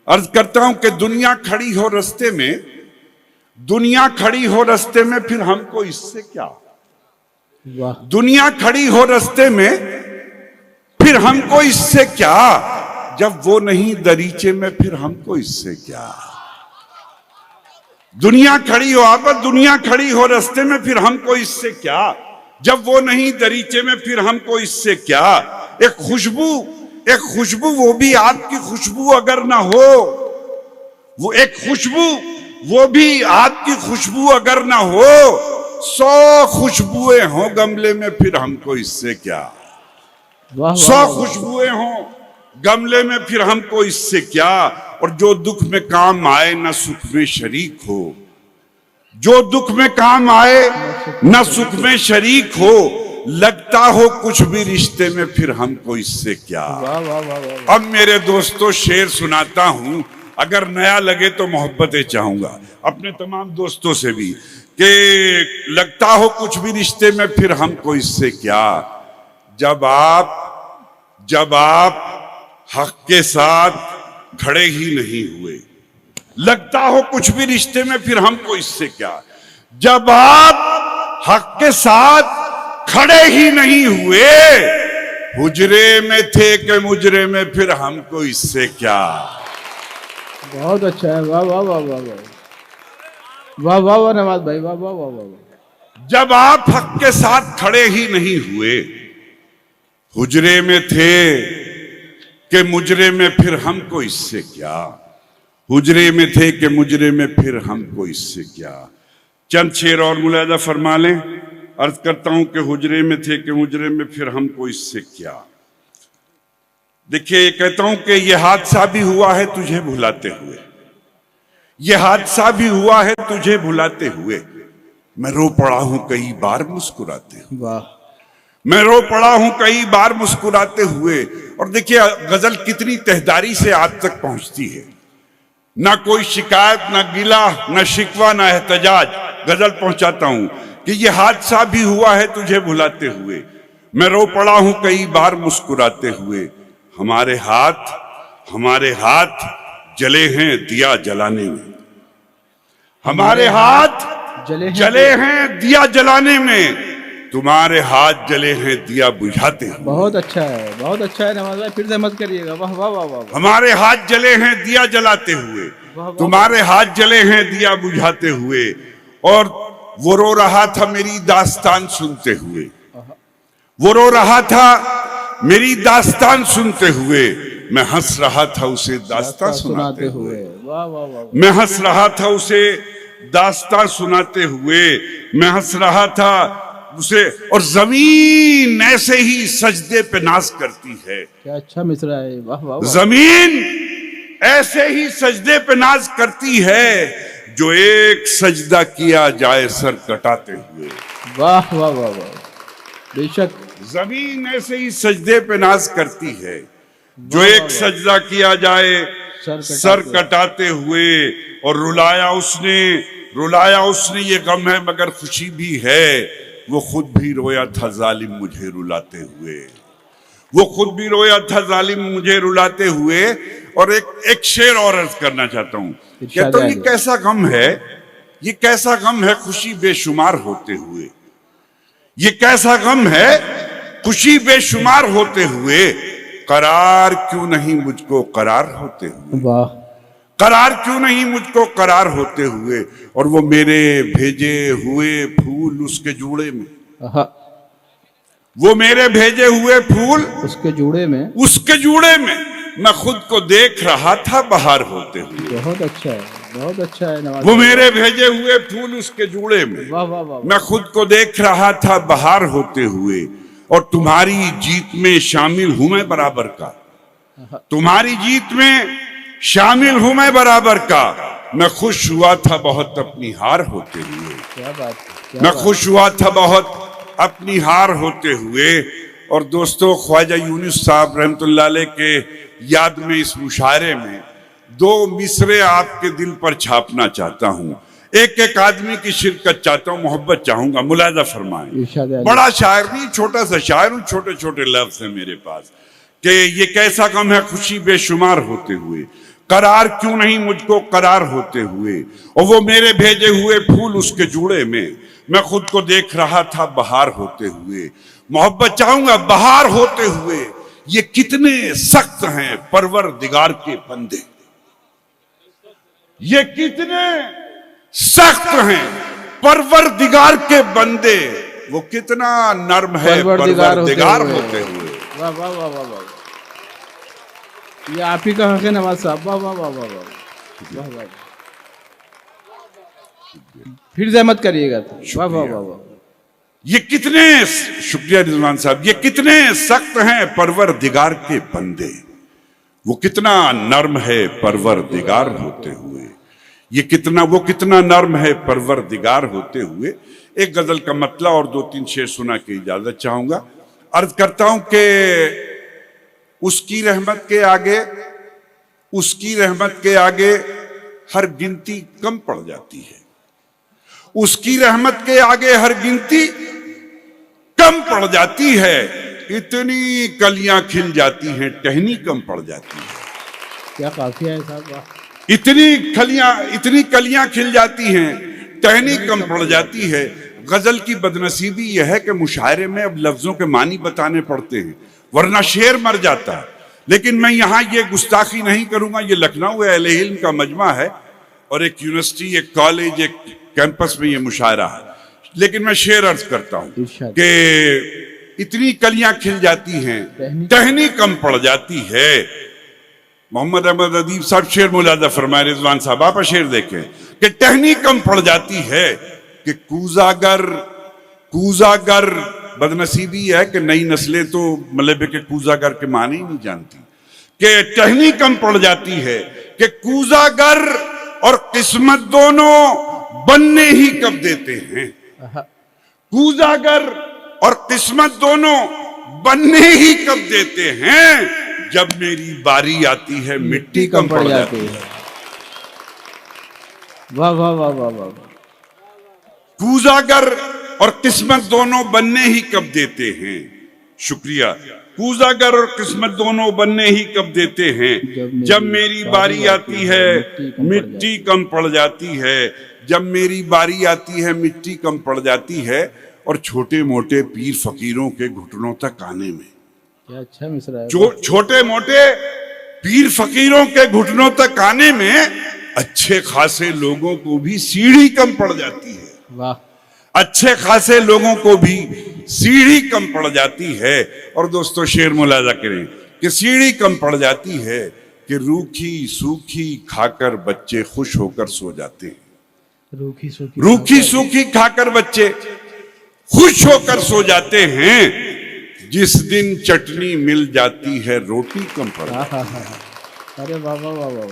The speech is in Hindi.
अर्ज करता हूं कि दुनिया खड़ी हो रास्ते में, दुनिया खड़ी हो रास्ते में, फिर हमको इससे क्या। दुनिया खड़ी हो रास्ते में, फिर हमको इससे क्या। जब वो नहीं दरीचे में, फिर हमको इससे क्या। दुनिया खड़ी हो आप, दुनिया खड़ी हो रास्ते में, फिर हमको इससे क्या। जब वो नहीं दरीचे में, फिर हमको इससे क्या। एक खुशबू, वो भी आपकी खुशबू अगर ना हो, वो एक खुशबू, वो भी आपकी खुशबू अगर ना हो, 100 खुशबुएं हो गमले में, फिर हमको इससे क्या। 100 खुशबुएं हो गमले में, फिर हमको इससे क्या। और जो दुख में काम आए ना सुख में शरीक हो, जो दुख में काम आए ना सुख में शरीक हो, लगता हो कुछ भी रिश्ते में, फिर हमको इससे क्या। अब मेरे दोस्तों शेर सुनाता हूं, अगर नया लगे तो मोहब्बतें चाहूंगा अपने तमाम दोस्तों से भी, कि लगता हो कुछ भी रिश्ते में, फिर हमको इससे क्या। जब आप हक के साथ खड़े ही नहीं हुए, लगता हो कुछ भी रिश्ते में, फिर हमको इससे क्या। जब आप हक के साथ खड़े ही नहीं हुए, हुजरे में थे कि मुजरे में, फिर हमको इससे क्या। बहुत अच्छा है, वाह वाह वाह वाह वाह वाह वाह नवाज भाई, वाह वाह वाह वाह। जब आप हक के साथ खड़े ही नहीं हुए, हुजरे में थे कि मुजरे में, फिर हमको इससे क्या। हुजरे में थे कि मुजरे में, फिर हमको इससे क्या। चंद शेर और मुलाजा फरमा लें। अर्ज करता हूं कि हुजरे में थे कि मुजरे में, फिर हमको इससे क्या। देखिए, कहता हूं कि यह हादसा भी हुआ है तुझे भुलाते हुए, यह हादसा भी हुआ है तुझे भुलाते हुए। मैं रो पड़ा हूं कई बार मुस्कुराते हुए, वाह। मैं रो पड़ा हूं कई बार मुस्कुराते हुए। और देखिए गजल कितनी तहदारी से आप तक पहुंचती है। ना कोई शिकायत, ना गिला, ना शिकवा, ना एहतजाज। गजल पहुंचाता हूं कि यह हादसा भी हुआ है तुझे भुलाते हुए। मैं रो पड़ा हूं कई बार मुस्कुराते हुए। हमारे हाथ जले हैं दिया जलाने में, हमारे हाथ जले हैं दिया जलाने में, तुम्हारे हाथ जले हैं दिया बुझाते हुए। बहुत अच्छा है, बहुत अच्छा है नवाज भाई, फिर से मत करिएगा। वाह वाह वाह वाह। हमारे हाथ जले हैं दिया जलाते हुए, तुम्हारे हाथ जले हैं दिया बुझाते हुए। और वो रो रहा था मेरी दास्तान सुनते हुए, वो रो रहा था मेरी दास्तान सुनते हुए। मैं हंस रहा था उसे दास्तान सुनाते हुए। वाह वाह वाह। मैं हंस रहा था उसे दास्तान सुनाते हुए। मैं हंस रहा था उसे। और जमीन ऐसे ही सजदे पे नाज करती है। क्या अच्छा मिसरा है, वाह वाह। जमीन ऐसे ही सजदे पे नाज करती है, जो एक सजदा किया जाए सर कटाते हुए। वाह वाह वाह वाह। बेशक जमीन ऐसे ही सजदे पे नाज करती है, जो एक सजदा किया जाए सर कटाते हुए। और रुलाया उसने ये गम है मगर खुशी भी है। वो खुद भी रोया था जालिम मुझे रुलाते हुए, वो खुद भी रोया था जालिम मुझे रुलाते हुए। और एक शेर और अर्ज करना चाहता हूं। कहता हूं ये कैसा गम है, ये कैसा गम है खुशी बेशुमार होते हुए। ये कैसा गम है खुशी बेशुमार होते हुए। करार क्यों नहीं मुझको करार होते हुए, वाह। करार क्यों नहीं मुझको करार होते हुए। और वो मेरे भेजे हुए फूल उसके जूड़े में, वो मेरे भेजे हुए फूल उसके जूड़े में मैं खुद को देख रहा था बाहर होते हुए। बहुत अच्छा है, बहुत अच्छा है नवाज। वो मेरे भेजे हुए फूल उसके जूड़े में, वाह वाह वाह। मैं खुद को देख रहा था बाहर होते हुए। और तुम्हारी जीत में शामिल हूं मैं बराबर का, तुम्हारी जीत में शामिल हूं मैं बराबर का। मैं खुश हुआ था बहुत अपनी हार होते हुए, क्या बात है, मैं खुश हुआ था बहुत अपनी हार होते हुए। और दोस्तों, ख्वाजा यूनुस साहब रहमतुल्लाह अलैह के याद में इस मुशायरे में 2 मिसरे आपके दिल पर छापना चाहता हूं। एक आदमी की शिरकत चाहता हूं, मोहब्बत चाहूंगा, मुलाजा फरमाएं। बड़ा शायर नहीं, छोटा सा शायर हूं, छोटे छोटे लफ्ज हैं मेरे पास। कि ये कैसा गम है खुशी बेशुमार होते हुए। करार क्यों नहीं मुझको करार होते हुए, और वो मेरे भेजे हुए फूल उसके जूड़े में, मैं खुद को देख रहा था बहार होते हुए। मोहब्बत चाहूंगा बहार होते हुए, ये कितने सख्त हैं परवरदिगार के बंदे, ये कितने सख्त हैं परवरदिगार के बंदे, वो कितना नर्म है परवरदिगार होते हुए। वाह वाह वाह वाह वाह, ये आप ही का हक है नवाज साहब। वाह वाह वाह वाह वाह वाह वाह, फिर जहमत करिएगा। वाह वाह वाह वाह, ये कितने, शुक्रिया रिजवान साहब, ये कितने सख्त हैं परवरदिगार के बंदे, वो कितना नर्म है परवरदिगार होते हुए, ये कितना, वो कितना नर्म है परवरदिगार होते हुए। एक गजल का मतला और 2-3 शेर सुना के इजाजत चाहूंगा। अर्ज करता हूं कि उसकी रहमत के आगे, उसकी रहमत के आगे हर गिनती कम पड़ जाती है, उसकी रहमत के आगे हर गिनती कम पड़ जाती है, इतनी कलियां खिल जाती हैं टहनी कम पड़ जाती है। क्या काफिया है साहब, वाह। इतनी कलियां खिल जाती हैं टहनी कम पड़ जाती है। गजल की बदनसीबी यह है कि मुशायरे में अब लफ्जों के मानी बताने पड़ते हैं, वरना शेर मर जाता है। लेकिन मैं यहाँ ये गुस्ताखी नहीं करूंगा, ये लखनऊ अहले इल्म का मजमा है और एक यूनिवर्सिटी, एक कॉलेज, एक कैंपस में ये मुशायरा है। लेकिन मैं शेर अर्ज करता हूँ कि इतनी कलियां खिल जाती हैं टहनी कम पड़ जाती है। मोहम्मद अहमद अदीब साहब शेर मुलाजा फरमाए, रिजवान साहब आप शेर देखें कि टहनी कम पड़ जाती है कि कूजागर बदनसीबी है कि नई नस्लें तो मलबे के कूजागर के माने ही नहीं जानती, कि टहनी कम पड़ जाती है कि कूजागर और किस्मत दोनों बनने ही कब देते हैं, कूजागर और किस्मत दोनों बनने ही कब देते हैं, जब मेरी बारी आती है मिट्टी कम पड़ जाती है। वाह वाह वाह वाह वाह, कूजागर और किस्मत दोनों बनने ही कब देते हैं। शुक्रिया। कूजागर और किस्मत दोनों बनने ही कब देते हैं, जब मेरी बारी आती है मिट्टी कम पड़ जाती है, जब मेरी बारी आती है मिट्टी कम पड़ जाती है। और छोटे मोटे पीर फकीरों के घुटनों तक आने में, क्या अच्छा मिसरा है, छोटे मोटे पीर फकीरों के घुटनों तक आने में अच्छे खासे लोगों को भी सीढ़ी कम पड़ जाती है। वाह, अच्छे खासे लोगों को भी सीढ़ी कम पड़ जाती है। और दोस्तों शेर मुलाजा करें कि सीढ़ी कम पड़ जाती है कि रूखी सूखी खाकर बच्चे खुश होकर सो जाते हैं, रूखी सूखी खाकर बच्चे खुश होकर सो जाते हैं, जिस दिन चटनी मिल जाती है रोटी कम पड़ जाती है। अरे वाह वाह वाह वाह,